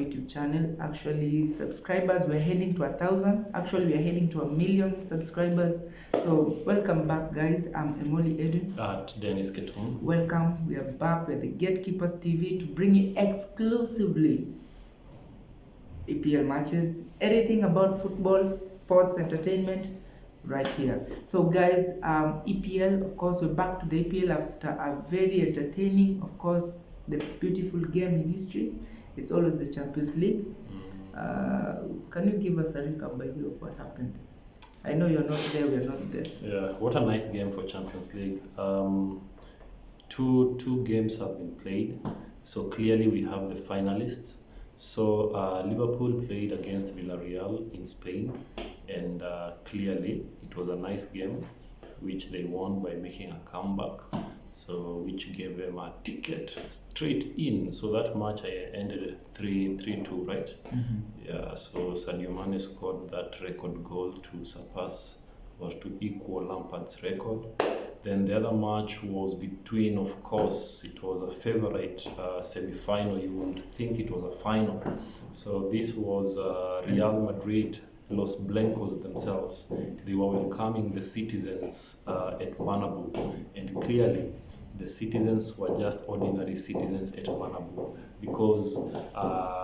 YouTube channel. Actually, subscribers, we're heading to 1,000. Actually, we're heading to 1,000,000 subscribers. So welcome back, guys. I'm Emoli Edwin. At Dennis Ketum. Welcome. We are back with the Gatekeepers TV to bring you exclusively EPL matches, everything about football, sports, entertainment, right here. So guys, EPL, of course, we're back to the EPL after a very entertaining, of course, the beautiful game in history. It's always the Champions League. Can you give us a recap, by the way, of what happened? I know you're not there, we're not there. Yeah, what a nice game for Champions League. Two games have been played, so clearly we have the finalists. So Liverpool played against Villarreal in Spain, and clearly it was a nice game, which they won by making a comeback, so which gave them a ticket straight in. So that match ended 3-2, right? Mm-hmm. Yeah. So Sadio Mane scored that record goal to surpass or to equal Lampard's record. Then the other match was between, of course, it was a favorite semi-final. You would think it was a final. So this was Real Madrid, Los Blancos themselves. They were welcoming the citizens at Bernabeu, and clearly the citizens were just ordinary citizens at Bernabeu, because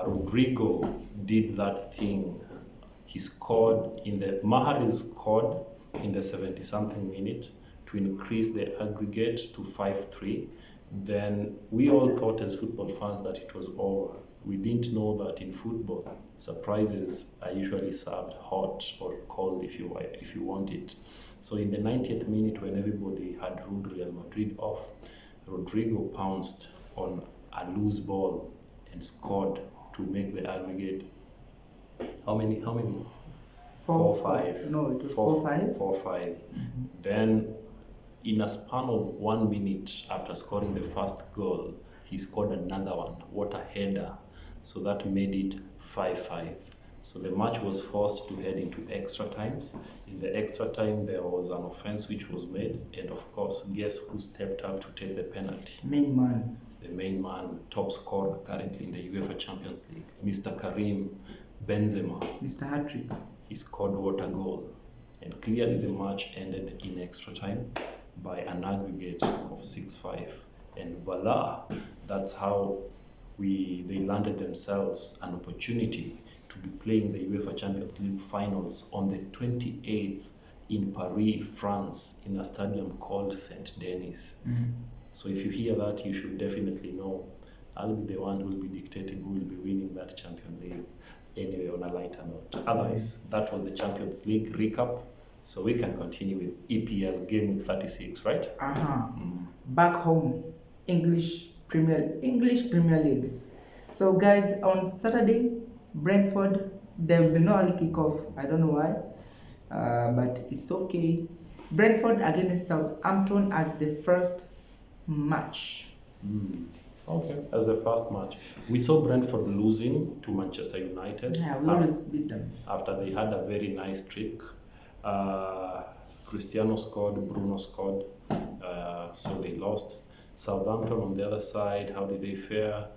Rodrigo did that thing. He scored Mahrez scored in the 70-something minute to increase the aggregate to 5-3. Then we all thought as football fans that it was over. We didn't know that in football, surprises are usually served hot or cold if you want it. So in the 90th minute, when everybody had ruled Real Madrid off, Rodrigo pounced on a loose ball and scored to make the aggregate. How many? 4-5. No, it was 4-5. 4-5. Mm-hmm. Then in a span of 1 minute after scoring the first goal, he scored another one. What a header. So that made it 5-5. So the match was forced to head into extra times. In the extra time, there was an offense which was made, and of course, guess who stepped up to take the penalty? Main man. The main man, top scorer currently in the UEFA Champions League, Mr. Karim Benzema. Mr. Hat-trick. He scored what a goal. And clearly the match ended in extra time by an aggregate of 6-5. And voila, that's how they landed themselves an opportunity to be playing the UEFA Champions League finals on the 28th in Paris, France, in a stadium called Saint Denis. Mm-hmm. So if you hear that, you should definitely know I'll be the one who will be dictating who will be winning that Champions League. Anyway, on a lighter note. Otherwise, that was the Champions League recap. So we can continue with EPL Gameweek 36, right? Back home, English Premier League. So guys, on Saturday, Brentford, there will be no early kickoff. I don't know why, but it's okay. Brentford against Southampton as the first match. Okay, as the first match. We saw Brentford losing to Manchester United. Yeah, we always beat them. After they had a very nice streak. Cristiano scored, Bruno scored, so they lost. Southampton on the other side, how did they fare?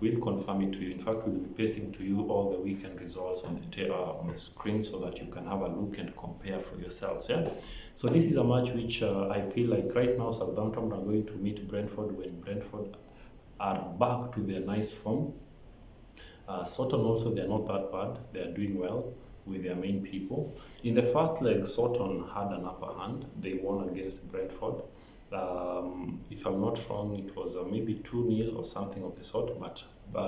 We'll confirm it to you. In fact, we'll be pasting to you all the weekend results on the screen so that you can have a look and compare for yourselves. Yeah. So this is a match which I feel like right now Southampton are going to meet Brentford when Brentford are back to their nice form. Southampton also, they're not that bad. They are doing well with their main people. In the first leg, Southampton had an upper hand. They won against Brentford. If I'm not wrong, it was maybe 2-0 or something of the sort, but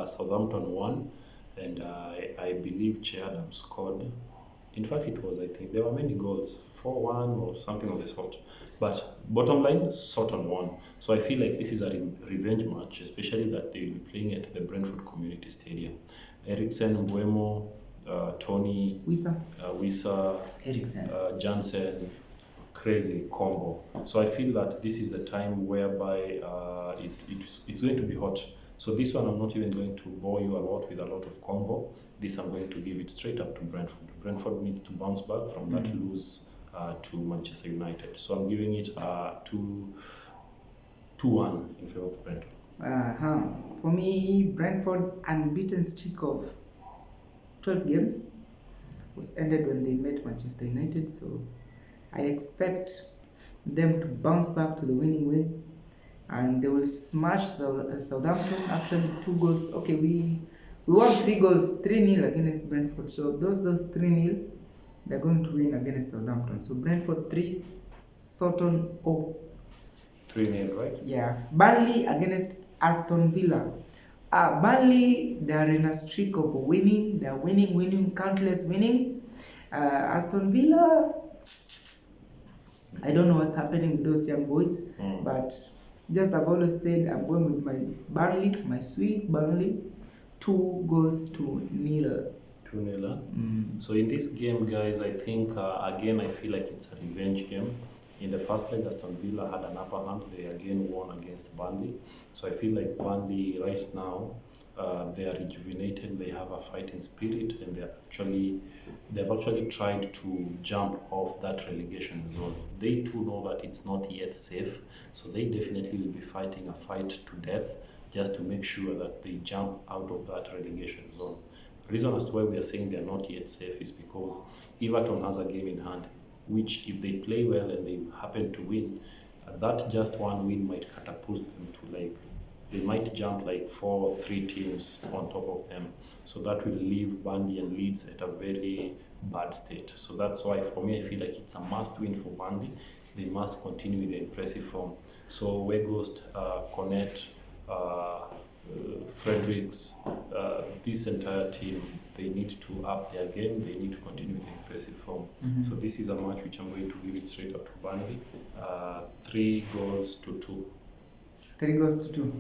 Southampton won, and I believe Che Adams scored. In fact, I think there were many goals, 4-1 or something of the sort. But bottom line, Southampton won. So I feel like this is a revenge match, especially that they will be playing at the Brentford Community Stadium. Eriksen, Mbeumo, Tony, Wissa, Eriksen, Jansen, crazy combo. So I feel that this is the time whereby it's going to be hot. So this one I'm not even going to bore you a lot with a lot of combo. This I'm going to give it straight up to Brentford. Brentford needs to bounce back from that lose to Manchester United. So I'm giving it 2-1 in favor of Brentford. For me, Brentford unbeaten streak of 12 games was ended when they met Manchester United, so I expect them to bounce back to the winning ways, and they will smash Southampton. Actually, 2 goals. Okay, we won 3 goals, 3-0 against Brentford. So those 3-0, they're going to win against Southampton. So Brentford 3, Southampton 0. 3-0, right? Yeah. Burnley against Aston Villa. Burnley, they are in a streak of winning. They are winning, countless winning. Aston Villa, I don't know what's happening with those young boys, but just I've always said I'm going with my Burnley, my sweet Burnley, 2 goals to 0. 2-0. So in this game, guys, I think again I feel like it's a revenge game. In the first leg, Aston Villa had an upper hand. They again won against Burnley. So I feel like Burnley right now, they are rejuvenated. They have a fighting spirit, and they've actually tried to jump off that relegation zone. They too know that it's not yet safe, so they definitely will be fighting a fight to death just to make sure that they jump out of that relegation zone. The reason as to why we are saying they are not yet safe is because Everton has a game in hand, which if they play well and they happen to win, that just one win might catapult them to they might jump 3 teams on top of them. So that will leave Burnley and Leeds at a very bad state. So that's why for me I feel like it's a must win for Burnley. They must continue with the impressive form. So Weghorst, Cornet, Fredericks, this entire team, they need to up their game. They need to continue with the impressive form. So this is a match which I'm going to give it straight up to Burnley. 3 goals to 2. 3 goals to 2.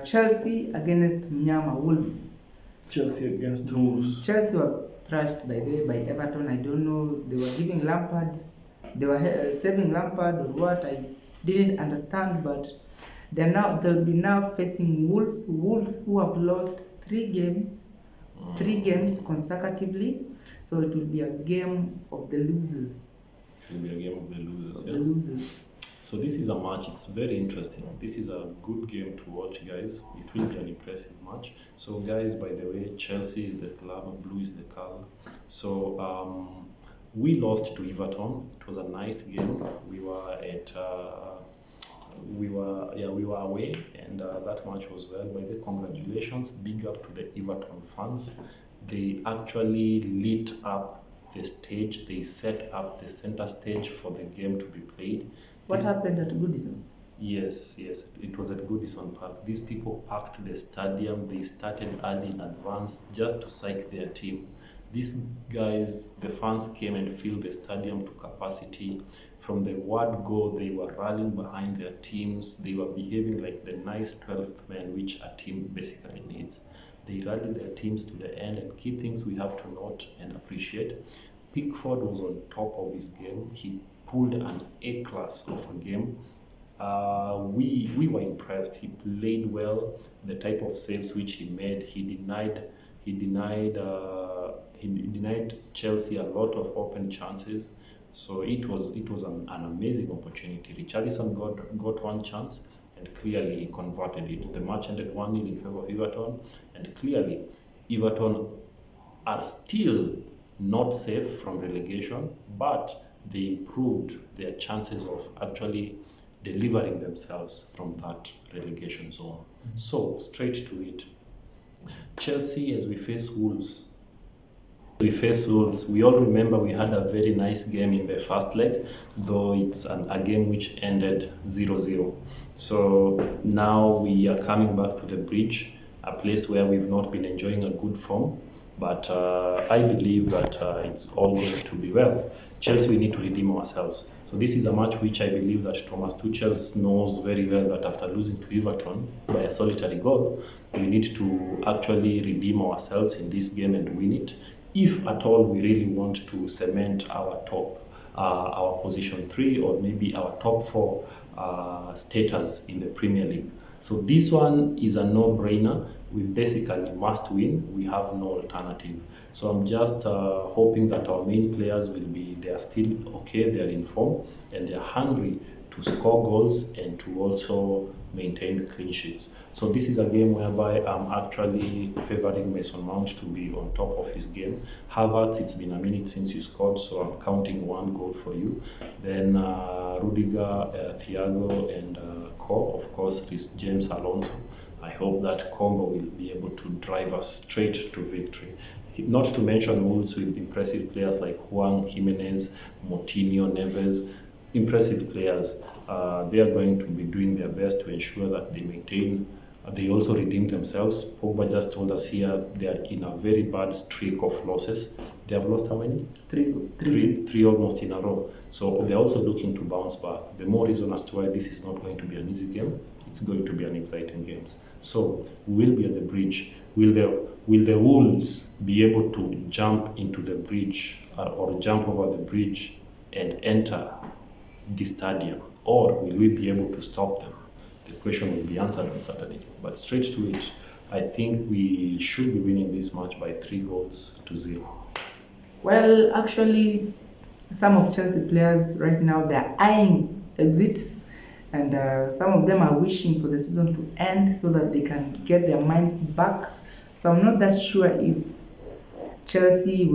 Chelsea against Mnyama Wolves. Chelsea against Wolves. Chelsea were thrashed by Everton. I don't know. They were giving Lampard. They were saving Lampard or what. I didn't understand, but they'll be now facing Wolves. Wolves who have lost 3 games consecutively. So it will be a game of the losers. It will be a game of the losers. The losers. So this is a match. It's very interesting. This is a good game to watch, guys. It will be an impressive match. So, guys, by the way, Chelsea is the club, blue is the color. So we lost to Everton. It was a nice game. We were away, and that match was well. By the way, congratulations, big up to the Everton fans. They actually lit up the stage. They set up the center stage for the game to be played. What happened at Goodison? Yes, it was at Goodison Park. These people packed the stadium. They started early in advance just to psych their team. These guys, the fans came and filled the stadium to capacity. From the word go, they were rallying behind their teams. They were behaving like the nice 12th man, which a team basically needs. They rallied their teams to the end, and key things we have to note and appreciate. Pickford was on top of his game. He pulled an A-class of a game. We were impressed. He played well. The type of saves which he made, he denied Chelsea a lot of open chances. So it was an amazing opportunity. Richarlison got one chance, and clearly he converted it. The match ended 1-0 in favor of Everton, and clearly Everton are still not safe from relegation, but they improved their chances of actually delivering themselves from that relegation zone. So straight to it. Chelsea, as we face Wolves. We all remember we had a very nice game in the first leg, though it's a game which ended 0-0. So now we are coming back to the bridge, a place where we've not been enjoying a good form. But I believe that it's all going to be well. Chelsea, we need to redeem ourselves. So this is a match which I believe that Thomas Tuchel knows very well that after losing to Everton by a solitary goal, we need to actually redeem ourselves in this game and win it. If at all we really want to cement our our position 3 or maybe our top 4 status in the Premier League. So this one is a no-brainer. We basically must win. We have no alternative. So I'm just hoping that our main players they are still okay, they are in form, and they are hungry to score goals and to also maintain clean sheets. So this is a game whereby I'm actually favoring Mason Mount to be on top of his game. Havertz, it's been a minute since you scored, so I'm counting 1 goal for you. Then Rudiger, Thiago, and of course, this James Alonso. I hope that combo will be able to drive us straight to victory. Not to mention Wolves with impressive players like Juan, Jimenez, Moutinho, Neves. Impressive players. They are going to be doing their best to ensure that they maintain. They also redeem themselves. Pogba just told us here they are in a very bad streak of losses. They have lost how many? Three almost in a row. So they're also looking to bounce back. The more reason as to why this is not going to be an easy game. It's going to be an exciting game. So we'll be at the bridge. Will the Wolves be able to jump into the bridge or jump over the bridge and enter the stadium, or will we be able to stop them? The question will be answered on Saturday. But straight to it, I think we should be winning this match by 3-0. Well, actually, some of Chelsea players right now, they're eyeing exit, and some of them are wishing for the season to end so that they can get their minds back. So I'm not that sure if Chelsea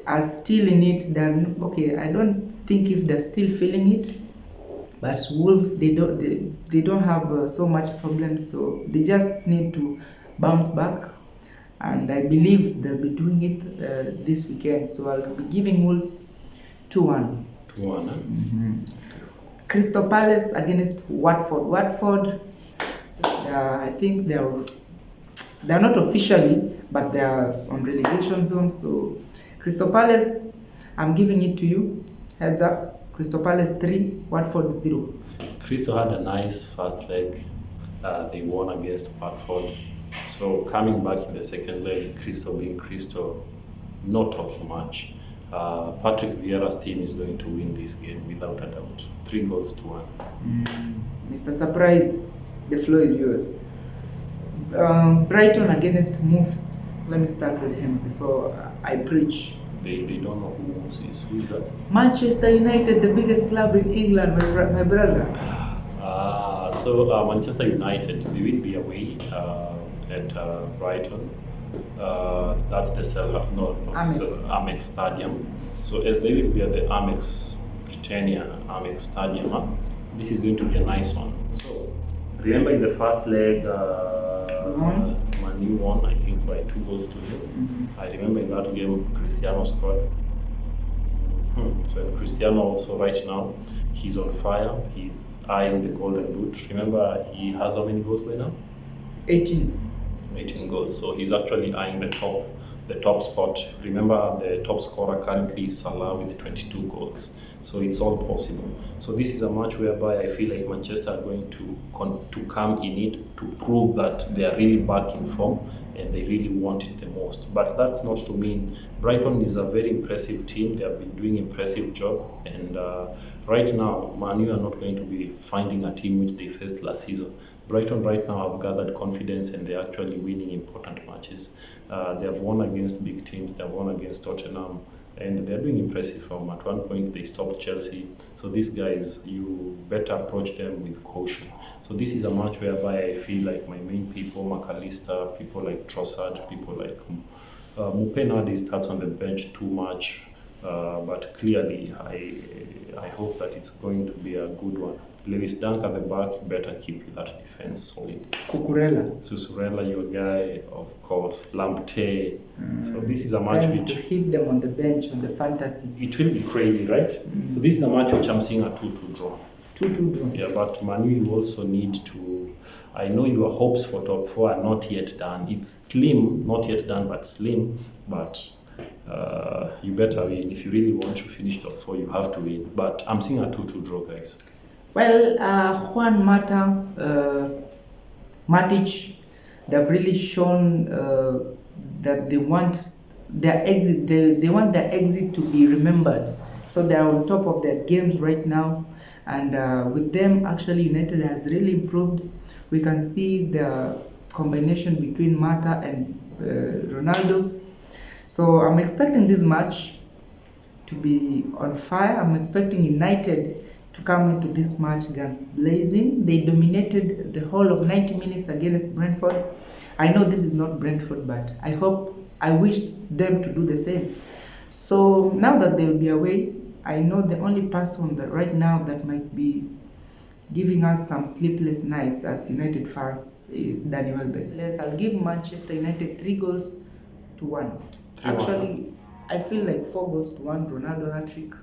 are still in it. Then okay, I don't think if they're still feeling it. But Wolves, they don't have so much problems, so they just need to bounce back, and I believe they'll be doing it this weekend. So I'll be giving Wolves 2-1. 2-1. Crystal Palace against Watford. Watford, I think they're not officially, but they are on relegation zone. So Crystal Palace, I'm giving it to you. Heads up. Crystal Palace 3, Watford 0. Crystal had a nice first leg. They won against Brentford. So coming back in the second leg, Crystal being Crystal, not talking much. Patrick Vieira's team is going to win this game without a doubt. 3-1. Mr. Surprise, the floor is yours. Brighton against Wolves. Let me start with him before I preach. They don't know who Wolves is. Who is that? Manchester United, the biggest club in England, my brother. So Manchester United, they will be away at Brighton. That's the Amex Stadium. So as they will be at the Amex Stadium, this is going to be a nice one. So remember in the first leg, Man U won, I think, by 2-0. I remember in that game, Cristiano scored. So Cristiano also right now, he's on fire. He's eyeing the golden boot. Remember, he has how many goals by now? 18 goals. So he's actually eyeing the top spot. Remember, the top scorer currently is Salah with 22 goals. So it's all possible. So this is a match whereby I feel like Manchester are going to come in it to prove that they are really back in form and they really want it the most. But that's not to mean Brighton is a very impressive team. They have been doing impressive job, and right now Man U are not going to be finding a team which they faced last season. Brighton right now have gathered confidence and they're actually winning important matches. They have won against big teams. They have won against Tottenham. And they're doing impressive form. At one point, they stopped Chelsea. So these guys, you better approach them with caution. So this is a match whereby I feel like my main people, McAllister, people like Trossard, people like Mupe nowadays starts on the bench too much. But clearly, I hope that it's going to be a good one. Lewis Dunk at the back, better keep that defense solid. Cucurella, your guy, of course. Lamptey. So this is a match to hit them on the bench on the fantasy. It will be crazy, right? So this is a match which I'm seeing a 2-2 draw. 2-2 draw. Yeah, but Manu, you also need to. I know your hopes for top 4 are not yet done. It's slim, not yet done, but slim. But you better win. If you really want to finish top 4, you have to win. But I'm seeing a 2-2 draw, guys. Well, Juan Mata, Matic, they've really shown that they want their exit. They want their exit to be remembered. So they are on top of their games right now, and with them, actually, United has really improved. We can see the combination between Mata and Ronaldo. So I'm expecting this match to be on fire. I'm expecting United to come into this match against blazing. They dominated the whole of 90 minutes against Brentford. I know this is not Brentford, but I wish them to do the same. So now that they'll be away, I know the only person that right now that might be giving us some sleepless nights as United fans is Daniel Welbeck. Yes, I'll give Manchester United 3-1. Actually, I feel like 4-1, Ronaldo hat-trick.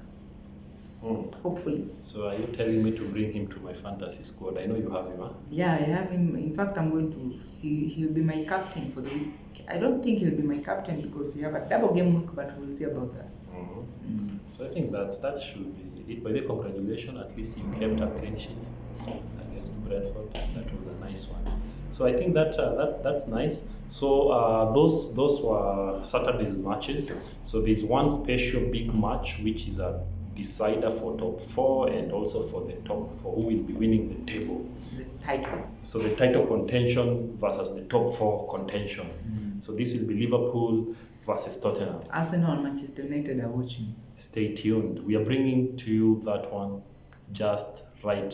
Hopefully. So are you telling me to bring him to my fantasy squad? I know you have him, huh? Yeah, I have him. In fact, I'm going to. He'll be my captain for the week. I don't think he'll be my captain because we have a double game week, but we'll see about that. So I think that should be it. By the way, congratulations, at least you kept a clean sheet against Brentford. That was a nice one. So I think that's nice. So those were Saturday's matches. So there's one special big match which is a decider for top 4 and also for who will be winning the table. The title. So the title contention versus the top 4 contention. So this will be Liverpool versus Tottenham. Arsenal and Manchester United are watching. Stay tuned. We are bringing to you that one just right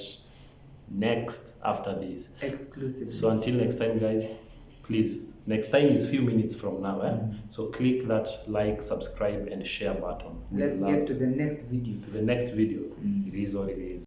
next after this. Exclusively. So until next time, guys, please. Next time is few minutes from now. So click that like, subscribe, and share button. Let's get to the next video. It is what it is.